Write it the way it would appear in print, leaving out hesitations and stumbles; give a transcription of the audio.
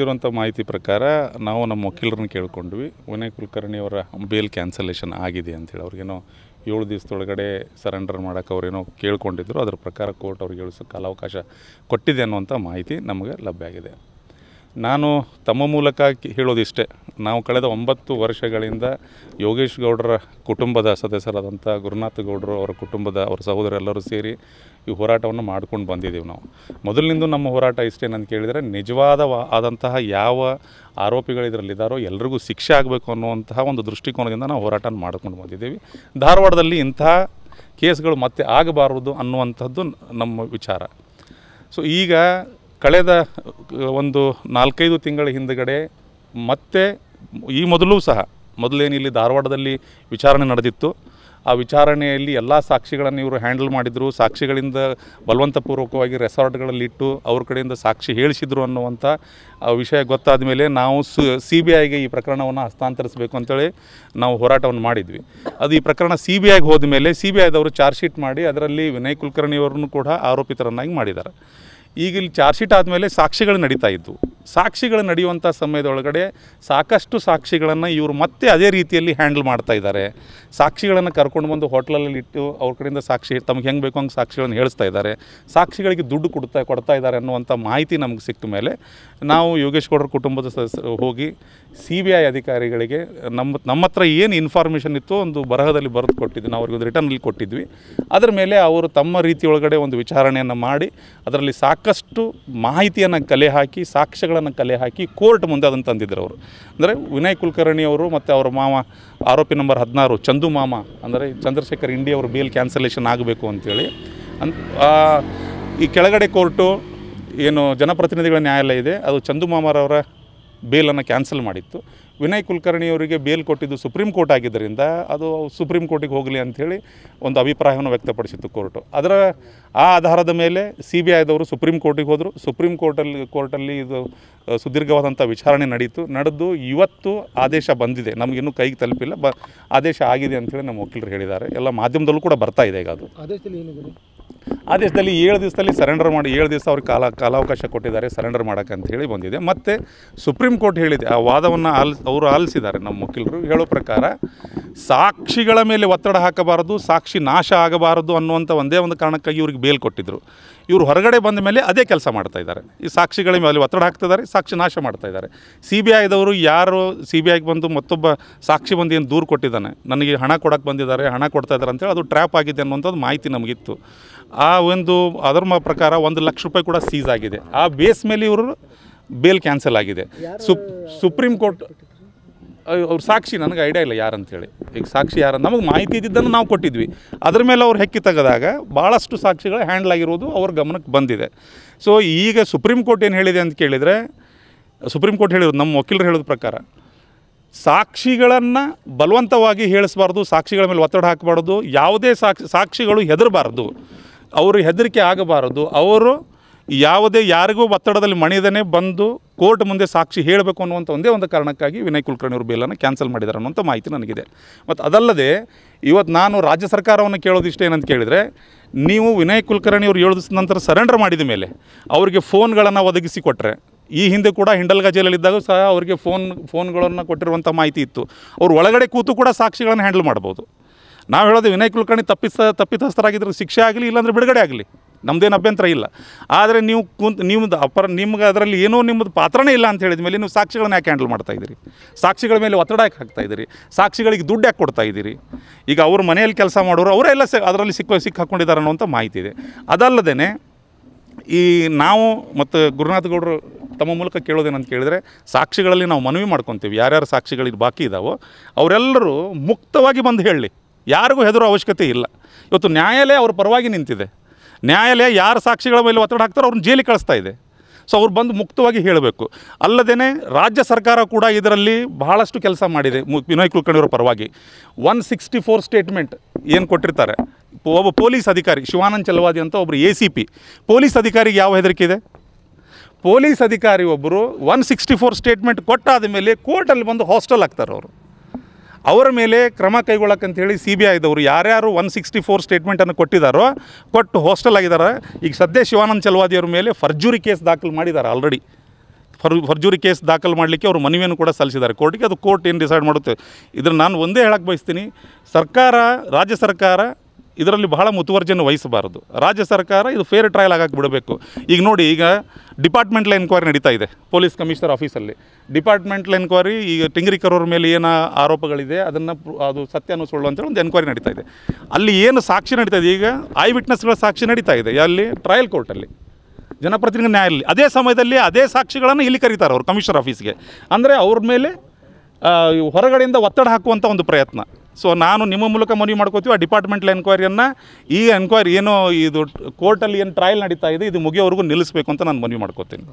ಇರುವಂಥ ಮಾಹಿತಿ ಪ್ರಕಾರ ನಾವು ನಮ್ಮ ವಕೀಲರನ್ನು ಕೇಳ್ಕೊಂಡ್ವಿ. ವಿನಯ್ ಕುಲಕರ್ಣಿ ಅವರ ಬೇಲ್ ಕ್ಯಾನ್ಸಲೇಷನ್ ಆಗಿದೆ ಅಂತೇಳಿ ಅವ್ರಿಗೇನೋ 7 ದಿವಸದೊಳಗಡೆ ಸರೆಂಡರ್ ಮಾಡೋಕ್ಕೆ ಅವರೇನೋ ಕೇಳ್ಕೊಂಡಿದ್ರು. ಅದರ ಪ್ರಕಾರ ಕೋರ್ಟ್ ಅವ್ರಿಗೆ 7 ಕಾಲಾವಕಾಶ ಕೊಟ್ಟಿದೆ ಅನ್ನುವಂಥ ಮಾಹಿತಿ ನಮಗೆ ಲಭ್ಯ ಆಗಿದೆ. ನಾನು ತಮ್ಮ ಮೂಲಕ ಹೇಳೋದಿಷ್ಟೇ, ನಾವು ಕಳೆದ 9 ವರ್ಷಗಳಿಂದ ಯೋಗೇಶ್ ಗೌಡರ ಕುಟುಂಬದ ಸದಸ್ಯರಾದಂಥ ಗುರುನಾಥ ಗೌಡರು ಅವರ ಕುಟುಂಬದ ಅವರ ಸಹೋದರೆಲ್ಲರೂ ಸೇರಿ ಈ ಹೋರಾಟವನ್ನು ಮಾಡ್ಕೊಂಡು ಬಂದಿದ್ದೀವಿ. ನಾವು ಮೊದಲಿನಿಂದ ನಮ್ಮ ಹೋರಾಟ ಇಷ್ಟೇನಂತ ಕೇಳಿದರೆ, ನಿಜವಾದ ಆದಂತಹ ಯಾವ ಆರೋಪಿಗಳು ಇದರಲ್ಲಿದ್ದಾರೋ ಎಲ್ರಿಗೂ ಶಿಕ್ಷೆ ಆಗಬೇಕು ಅನ್ನುವಂತಹ ಒಂದು ದೃಷ್ಟಿಕೋನದಿಂದ ನಾವು ಹೋರಾಟ ಮಾಡ್ಕೊಂಡು ಬಂದಿದ್ದೀವಿ. ಧಾರವಾಡದಲ್ಲಿ ಇಂತಹ ಕೇಸ್ಗಳು ಮತ್ತೆ ಆಗಬಾರದು ಅನ್ನುವಂಥದ್ದು ನಮ್ಮ ವಿಚಾರ. ಸೊ ಈಗ ಕಳೆದ ಒಂದು 4-5 ತಿಂಗಳ ಹಿಂದುಗಡೆ ಮತ್ತೆ ಈ ಮೊದಲೇನಿಲ್ಲಿ ಧಾರವಾಡದಲ್ಲಿ ವಿಚಾರಣೆ ನಡೆದಿತ್ತು. ಆ ವಿಚಾರಣೆಯಲ್ಲಿ ಎಲ್ಲ ಸಾಕ್ಷಿಗಳನ್ನು ಇವರು ಹ್ಯಾಂಡಲ್ ಮಾಡಿದರು. ಸಾಕ್ಷಿಗಳಿಂದ ಬಲವಂತಪೂರ್ವಕವಾಗಿ ರೆಸಾರ್ಟ್ಗಳಲ್ಲಿಟ್ಟು ಅವ್ರ ಕಡೆಯಿಂದ ಸಾಕ್ಷಿ ಹೇಳಿಸಿದ್ರು ಅನ್ನುವಂಥ ವಿಷಯ ಗೊತ್ತಾದ ಮೇಲೆ ನಾವು CBIಗೆ ಈ ಪ್ರಕರಣವನ್ನು ಹಸ್ತಾಂತರಿಸಬೇಕು ಅಂತೇಳಿ ನಾವು ಹೋರಾಟವನ್ನು ಮಾಡಿದ್ವಿ. ಅದು ಈ ಪ್ರಕರಣ CBIಗೆ ಹೋದ ಮೇಲೆ CBIದವರು ಚಾರ್ಜ್ ಶೀಟ್ ಮಾಡಿ ಅದರಲ್ಲಿ ವಿನಯ್ ಕುಲಕರ್ಣಿಯವರನ್ನು ಕೂಡ ಆರೋಪಿತರನ್ನಾಗಿ ಮಾಡಿದ್ದಾರೆ. ಈಗ ಇಲ್ಲಿ ಚಾರ್ಜ್ ಶೀಟ್ ಆದಮೇಲೆ ಸಾಕ್ಷಿಗಳು ನಡೀತಾ ಇದ್ದವು. ಸಾಕ್ಷಿಗಳು ನಡೆಯುವಂಥ ಸಮಯದೊಳಗಡೆ ಸಾಕಷ್ಟು ಸಾಕ್ಷಿಗಳನ್ನು ಇವರು ಮತ್ತೆ ಅದೇ ರೀತಿಯಲ್ಲಿ ಹ್ಯಾಂಡಲ್ ಮಾಡ್ತಾ ಇದ್ದಾರೆ. ಸಾಕ್ಷಿಗಳನ್ನು ಕರ್ಕೊಂಡು ಬಂದು ಹೋಟ್ಲಲ್ಲಿ ಇಟ್ಟು ಅವ್ರ ಕಡೆಯಿಂದ ಸಾಕ್ಷಿ ತಮಗೆ ಹೆಂಗೆ ಬೇಕೋ ಹಂಗೆ ಸಾಕ್ಷಿಗಳನ್ನು ಹೇಳಿಸ್ತಾ ಇದ್ದಾರೆ. ಸಾಕ್ಷಿಗಳಿಗೆ ದುಡ್ಡು ಕೊಡ್ತಾ ಇದ್ದಾರೆ ಅನ್ನುವಂಥ ಮಾಹಿತಿ ನಮಗೆ ಸಿಕ್ಕ ಮೇಲೆ ನಾವು ಯೋಗೇಶ್ ಗೌಡರ ಕುಟುಂಬದ ಸದಸ್ಯರು ಹೋಗಿ CBI ಅಧಿಕಾರಿಗಳಿಗೆ ನಮ್ಮ ಹತ್ರ ಏನು ಇನ್ಫಾರ್ಮೇಷನ್ ಇತ್ತು ಒಂದು ಬರಹದಲ್ಲಿ ಬರೆದು ಕೊಟ್ಟಿದ್ವಿ. ನಾವು ಅವ್ರಿಗೆ ಒಂದು ರಿಟರ್ನಲ್ಲಿ ಕೊಟ್ಟಿದ್ವಿ. ಅದರ ಮೇಲೆ ಅವರು ತಮ್ಮ ರೀತಿಯೊಳಗಡೆ ಒಂದು ವಿಚಾರಣೆಯನ್ನು ಮಾಡಿ ಅದರಲ್ಲಿ ಸಾಕಷ್ಟು ಮಾಹಿತಿಯನ್ನು ಕಲೆ ಹಾಕಿ ಸಾಕ್ಷ್ಯಗಳನ್ನು ಕಲೆ ಹಾಕಿ ಕೋರ್ಟ್ ಮುಂದೆ ಅದನ್ನು ತಂದಿದ್ದರು ಅವರು. ಅಂದರೆ ವಿನಯ್ ಕುಲಕರ್ಣಿ ಅವರು ಮತ್ತು ಅವರ ಮಾವ ಆರೋಪಿ ನಂಬರ್ 16 ಚಂದು ಮಾಮ ಅಂದರೆ ಚಂದ್ರಶೇಖರ್ ಇಂಡಿ ಅವರು ಬೇಲ್ ಕ್ಯಾನ್ಸಲೇಷನ್ ಆಗಬೇಕು ಅಂಥೇಳಿ ಈ ಕೆಳಗಡೆ ಕೋರ್ಟು ಏನು ಜನಪ್ರತಿನಿಧಿಗಳ ನ್ಯಾಯಾಲಯ ಇದೆ ಅದು ಚಂದು ಮಾಮರವರ ಬೇಲನ್ನು ಕ್ಯಾನ್ಸಲ್ ಮಾಡಿತ್ತು. ವಿನಯ್ ಕುಲಕರ್ಣಿಯವರಿಗೆ ಬೇಲ್ ಕೊಟ್ಟಿದ್ದು ಸುಪ್ರೀಂ ಕೋರ್ಟ್ ಆಗಿದ್ದರಿಂದ ಅದು ಸುಪ್ರೀಂ ಕೋರ್ಟಿಗೆ ಹೋಗಲಿ ಅಂಥೇಳಿ ಒಂದು ಅಭಿಪ್ರಾಯವನ್ನು ವ್ಯಕ್ತಪಡಿಸಿತ್ತು ಕೋರ್ಟು. ಅದರ ಆಧಾರದ ಮೇಲೆ CBIದವರು ಸುಪ್ರೀಂ ಕೋರ್ಟಿಗೆ ಹೋದರು. ಸುಪ್ರೀಂ ಕೋರ್ಟಲ್ಲಿ ಇದು ಸುದೀರ್ಘವಾದಂಥ ವಿಚಾರಣೆ ನಡೆದು ಇವತ್ತು ಆದೇಶ ಬಂದಿದೆ. ನಮಗಿನ್ನೂ ಕೈಗೆ ತಲುಪಿಲ್ಲ, ಆದೇಶ ಆಗಿದೆ ಅಂಥೇಳಿ ನಮ್ಮ ವಕೀಲರು ಹೇಳಿದ್ದಾರೆ. ಎಲ್ಲ ಮಾಧ್ಯಮದಲ್ಲೂ ಕೂಡ ಬರ್ತಾ ಇದೆ. ಈಗ ಅದು ಆದೇಶದಲ್ಲಿ 7 ದಿವಸದಲ್ಲಿ ಸರೆಂಡರ್ ಮಾಡಿ 7 ದಿವಸ ಅವ್ರಿಗೆ ಕಾಲಾವಕಾಶ ಕೊಟ್ಟಿದ್ದಾರೆ ಸರೆಂಡರ್ ಮಾಡೋಕ್ಕೆ ಅಂಥೇಳಿ ಬಂದಿದೆ. ಮತ್ತು ಸುಪ್ರೀಂ ಕೋರ್ಟ್ ಹೇಳಿದೆ, ಆ ವಾದವನ್ನು ಅವರು ಆಲಿಸಿದ್ದಾರೆ. ನಮ್ಮ ವಕೀಲರು ಹೇಳೋ ಪ್ರಕಾರ ಸಾಕ್ಷಿಗಳ ಮೇಲೆ ಒತ್ತಡ ಹಾಕಬಾರದು, ಸಾಕ್ಷಿ ನಾಶ ಆಗಬಾರದು ಅನ್ನುವಂಥ ಒಂದೇ ಒಂದು ಕಾರಣಕ್ಕಾಗಿ ಇವ್ರಿಗೆ ಬೇಲ್ ಕೊಟ್ಟಿದ್ದರು. ಇವರು ಹೊರಗಡೆ ಬಂದ ಮೇಲೆ ಅದೇ ಕೆಲಸ ಮಾಡ್ತಾಯಿದ್ದಾರೆ. ಈ ಸಾಕ್ಷಿಗಳ ಮೇಲೆ ಒತ್ತಡ ಹಾಕ್ತಿದ್ದಾರೆ, ಸಾಕ್ಷಿ ನಾಶ ಮಾಡ್ತಾಯಿದ್ದಾರೆ. CBIದವರು ಯಾರು CBIಗೆ ಬಂದು ಮತ್ತೊಬ್ಬ ಸಾಕ್ಷಿ ಬಂದು ಏನು ದೂರು ಕೊಟ್ಟಿದ್ದಾನೆ, ನನಗೆ ಹಣ ಕೊಡೋಕ್ಕೆ ಬಂದಿದ್ದಾರೆ, ಹಣ ಕೊಡ್ತಾ ಇದ್ದಾರೆ ಅಂತೇಳಿ ಅದು ಟ್ರ್ಯಾಪ್ ಆಗಿದೆ ಅನ್ನುವಂಥದ್ದು ಮಾಹಿತಿ ನಮಗಿತ್ತು. ಆ ಒಂದು ಅದರ ಪ್ರಕಾರ 1 ಲಕ್ಷ ರೂಪಾಯಿ ಕೂಡ ಸೀಸ್ ಆಗಿದೆ. ಆ ಬೇಸ್ ಮೇಲೆ ಇವರು ಬೇಲ್ ಕ್ಯಾನ್ಸಲ್ ಆಗಿದೆ. ಸುಪ್ರೀಂ ಕೋರ್ಟ್ ಅವ್ರ ಸಾಕ್ಷಿ ನನಗೆ ಐಡಿಯಾ ಇಲ್ಲ ಯಾರಂತೇಳಿ. ಈಗ ಸಾಕ್ಷಿ ಯಾರು ನಮಗೆ ಮಾಹಿತಿ ಇದ್ದಿದ್ದನ್ನು ನಾವು ಕೊಟ್ಟಿದ್ವಿ. ಅದ್ರ ಮೇಲೆ ಅವ್ರು ಹೆಕ್ಕಿ ತೆಗೆದಾಗ ಭಾಳಷ್ಟು ಸಾಕ್ಷಿಗಳು ಹ್ಯಾಂಡಲ್ ಆಗಿರೋದು ಅವ್ರ ಗಮನಕ್ಕೆ ಬಂದಿದೆ. ಸೊ ಈಗ ಸುಪ್ರೀಂ ಕೋರ್ಟ್ ಏನು ಹೇಳಿದೆ ಅಂತ ಕೇಳಿದರೆ, ಸುಪ್ರೀಂ ಕೋರ್ಟ್ ಹೇಳಿರೋದು ನಮ್ಮ ವಕೀಲರು ಹೇಳೋದ ಪ್ರಕಾರ ಸಾಕ್ಷಿಗಳನ್ನು ಬಲವಂತವಾಗಿ ಹೇಳಿಸಬಾರ್ದು, ಸಾಕ್ಷಿಗಳ ಮೇಲೆ ಒತ್ತಡ ಹಾಕಬಾರ್ದು, ಯಾವುದೇ ಸಾಕ್ಷಿಗಳು ಹೆದರಬಾರ್ದು, ಅವರು ಹೆದರಿಕೆ ಆಗಬಾರದು, ಅವರು ಯಾರಿಗೂ ಒತ್ತಡದಲ್ಲಿ ಮಣಿಯದೇ ಬಂದು ಕೋರ್ಟ್ ಮುಂದೆ ಸಾಕ್ಷಿ ಹೇಳಬೇಕು ಅನ್ನುವಂಥ ಒಂದೇ ಒಂದು ಕಾರಣಕ್ಕಾಗಿ ವಿನಯ್ ಕುಲಕರ್ಣಿ ಅವರು ಬೇಲನ್ನು ಕ್ಯಾನ್ಸಲ್ ಮಾಡಿದ್ದಾರೆ ಅನ್ನುವಂಥ ಮಾಹಿತಿ ನನಗಿದೆ. ಮತ್ತು ಅದಲ್ಲದೆ ಇವತ್ತು ನಾನು ರಾಜ್ಯ ಸರ್ಕಾರವನ್ನು ಕೇಳೋದಿಷ್ಟೇ ಏನಂತ ಕೇಳಿದರೆ, ನೀವು ವಿನಯ್ ಕುಲಕರ್ಣಿ ಅವರು 7 ದಿವಸದ ನಂತರ ಸರೆಂಡರ್ ಮಾಡಿದ ಮೇಲೆ ಅವರಿಗೆ ಫೋನ್ಗಳನ್ನು ಒದಗಿಸಿ ಕೊಟ್ಟರೆ, ಈ ಹಿಂದೆ ಕೂಡ ಹಿಂಡಲ್ಗಾ ಜೈಲಲ್ಲಿದ್ದಾಗ ಸಹ ಅವರಿಗೆ ಫೋನ್ಗಳನ್ನು ಕೊಟ್ಟಿರುವಂಥ ಮಾಹಿತಿ ಇತ್ತು. ಅವರು ಒಳಗಡೆ ಕೂತು ಕೂಡ ಸಾಕ್ಷಿಗಳನ್ನು ಹ್ಯಾಂಡಲ್ ಮಾಡ್ಬೋದು. ನಾವು ಹೇಳೋದು ವಿನಯ್ ಕುಲಕರ್ಣಿ ತಪ್ಪಿತಸ್ಥರಾಗಿದ್ದರೆ ಶಿಕ್ಷೆ ಆಗಲಿ, ಇಲ್ಲಾಂದರೆ ಬಿಡುಗಡೆ ಆಗಲಿ, ನಮ್ಮದೇನು ಅಭ್ಯಂತರ ಇಲ್ಲ. ಆದರೆ ನೀವು ನಿಮ್ಗೆ ಅದರಲ್ಲಿ ಏನೋ ನಿಮ್ಮದು ಪಾತ್ರನೇ ಇಲ್ಲ ಅಂತ ಹೇಳಿದ ಮೇಲೆ ನೀವು ಸಾಕ್ಷಿಗಳನ್ನ ಯಾಕೆ ಹ್ಯಾಂಡಲ್ ಮಾಡ್ತಾಯಿದ್ದೀರಿ? ಸಾಕ್ಷಿಗಳ ಮೇಲೆ ಒತ್ತಡ ಯಾಕೆ ಹಾಕ್ತಾಯಿದ್ದೀರಿ? ಸಾಕ್ಷಿಗಳಿಗೆ ದುಡ್ಡು ಯಾಕೆ ಕೊಡ್ತಾಯಿದ್ದೀರಿ? ಈಗ ಅವ್ರ ಮನೆಯಲ್ಲಿ ಕೆಲಸ ಮಾಡೋರು ಅವರೆಲ್ಲ ಅದರಲ್ಲಿ ಸಿಕ್ಕಾಕೊಂಡಿದ್ದಾರೆ ಅನ್ನೋಂಥ ಮಾಹಿತಿ ಇದೆ. ಅದಲ್ಲದೇ ಈ ನಾವು ಮತ್ತು ಗುರುನಾಥ ಗೌಡರು ತಮ್ಮ ಮೂಲಕ ಕೇಳೋದೇನಂತ ಕೇಳಿದರೆ, ಸಾಕ್ಷಿಗಳಲ್ಲಿ ನಾವು ಮನವಿ ಮಾಡ್ಕೊತೀವಿ, ಯಾರ್ಯಾರು ಸಾಕ್ಷಿಗಳಿಗೆ ಬಾಕಿ ಇದ್ದಾವೋ ಅವರೆಲ್ಲರೂ ಮುಕ್ತವಾಗಿ ಬಂದು ಹೇಳಲಿ, ಯಾರಿಗೂ ಹೆದರೋ ಅವಶ್ಯಕತೆ ಇಲ್ಲ. ಇವತ್ತು ನ್ಯಾಯಾಲಯ ಅವ್ರ ಪರವಾಗಿ ನಿಂತಿದೆ. ನ್ಯಾಯಾಲಯ ಯಾರು ಸಾಕ್ಷಿಗಳ ಮೇಲೆ ಒತ್ತಡ ಹಾಕ್ತಾರೋ ಅವ್ರನ್ನ ಜೈಲಿಗೆ ಕಳಿಸ್ತಾ ಇದೆ. ಸೊ ಅವ್ರು ಬಂದು ಮುಕ್ತವಾಗಿ ಹೇಳಬೇಕು. ಅಲ್ಲದೇ ರಾಜ್ಯ ಸರ್ಕಾರ ಕೂಡ ಇದರಲ್ಲಿ ಬಹಳಷ್ಟು ಕೆಲಸ ಮಾಡಿದೆ ವಿನಯ್ ಕುಲಕರ್ಣಿಯವರ ಪರವಾಗಿ. 164 ಸ್ಟೇಟ್ಮೆಂಟ್ ಏನು ಕೊಟ್ಟಿರ್ತಾರೆ. ಒಬ್ಬ ಪೊಲೀಸ್ ಅಧಿಕಾರಿ ಶಿವಾನಂದ್ ಚಲವಾದಿ ಅಂತ ಒಬ್ಬರು ACP ಪೊಲೀಸ್ ಅಧಿಕಾರಿಗೆ ಯಾವ ಹೆದರಿಕೆ ಇದೆ? ಪೊಲೀಸ್ ಅಧಿಕಾರಿ ಒಬ್ಬರು 164 ಸ್ಟೇಟ್ಮೆಂಟ್ ಕೊಟ್ಟಾದ ಮೇಲೆ ಕೋರ್ಟಲ್ಲಿ ಬಂದು ಹಾಸ್ಟೆಲ್ ಆಗ್ತಾರೆ. ಅವರ ಮೇಲೆ ಕ್ರಮ ಕೈಗೊಳ್ಳಕ್ಕಂಥೇಳಿ CBIದವರು ಯಾರ್ಯಾರು 164 ಸ್ಟೇಟ್ಮೆಂಟನ್ನು ಕೊಟ್ಟು ಹಾಸ್ಟೆಲ್ ಆಗಿದ್ದಾರೆ. ಈಗ ಸದ್ಯ ಶಿವಾನಂದ್ ಚಲವಾದಿಯವ್ರ ಮೇಲೆ ಫರ್ಜುರಿ ಕೇಸ್ ದಾಖಲು ಮಾಡಿದ್ದಾರೆ. ಆಲ್ರೆಡಿ ಫರ್ಜೂರಿ ಕೇಸ್ ದಾಖಲು ಮಾಡಲಿಕ್ಕೆ ಅವರು ಮನವಿಯನ್ನು ಕೂಡ ಸಲ್ಲಿಸಿದ್ದಾರೆ ಕೋರ್ಟಿಗೆ. ಅದು ಕೋರ್ಟ್ ಏನು ಡಿಸೈಡ್ ಮಾಡುತ್ತೆ. ಇದನ್ನು ನಾನು ಒಂದೇ ಹೇಳಕ್ಕೆ ಬಯಸ್ತೀನಿ, ಸರ್ಕಾರ, ರಾಜ್ಯ ಸರ್ಕಾರ ಇದರಲ್ಲಿ ಬಹಳ ಮುತುವರ್ಜಿಯನ್ನು ವಹಿಸಬಾರದು. ರಾಜ್ಯ ಸರ್ಕಾರ ಇದು ಫೇರ್ ಟ್ರಯಲ್ ಆಗಕ್ಕೆ ಬಿಡಬೇಕು. ಈಗ ನೋಡಿ, ಈಗ ಡಿಪಾರ್ಟ್ಮೆಂಟಲ್ ಎನ್ಕ್ವೈರಿ ನಡೀತಾ ಇದೆ ಪೊಲೀಸ್ ಕಮಿಷನರ್ ಆಫೀಸಲ್ಲಿ. ಡಿಪಾರ್ಟ್ಮೆಂಟಲ್ ಎನ್ಕ್ವೈರಿ ಈಗ ಟಿಂಗ್ರಿಕರ್ ಅವ್ರ ಮೇಲೆ ಏನು ಆರೋಪಗಳಿದೆ ಅದನ್ನು ಅದು ಸತ್ಯನೂ ಸುಳ್ಳು ಅಂತೇಳಿ ಒಂದು ಎನ್ಕ್ವೈರಿ ನಡೀತಾ ಇದೆ. ಅಲ್ಲಿ ಏನು ಸಾಕ್ಷಿ ನಡೀತಾ ಇದೆ, ಈಗ ಐ ವಿಟ್ನೆಸ್ಗಳ ಸಾಕ್ಷಿ ನಡೀತಾ ಇದೆ ಅಲ್ಲಿ ಟ್ರಯಲ್ ಕೋರ್ಟಲ್ಲಿ, ಜನಪ್ರತಿನಿಧಿ ನ್ಯಾಯಾಲಯದಲ್ಲಿ. ಅದೇ ಸಮಯದಲ್ಲಿ ಅದೇ ಸಾಕ್ಷಿಗಳನ್ನು ಇಲ್ಲಿ ಕರೀತಾರೆ ಅವರು ಕಮಿಷನರ್ ಆಫೀಸ್ಗೆ. ಅಂದರೆ ಅವ್ರ ಮೇಲೆ ಹೊರಗಡೆಯಿಂದ ಒತ್ತಡ ಹಾಕುವಂಥ ಒಂದು ಪ್ರಯತ್ನ. ಸೊ ನಾನು ನಿಮ್ಮ ಮೂಲಕ ಮನವಿ ಮಾಡ್ಕೋತೀವಿ, ಆ ಡಿಪಾರ್ಟ್ಮೆಂಟಲ್ ಎನ್ಕ್ವೈರಿಯನ್ನು, ಈ ಎನ್ಕ್ವೈರಿ ಏನೋ ಇದು ಕೋರ್ಟಲ್ಲಿ ಏನು ಟ್ರಯಲ್ ನಡೀತಾ ಇದೆ ಇದು ಮುಗಿಯೋವರೆಗೂ ನಿಲ್ಲಿಸಬೇಕು ಅಂತ ನಾನು ಮನವಿ ಮಾಡ್ಕೋತೀನಿ.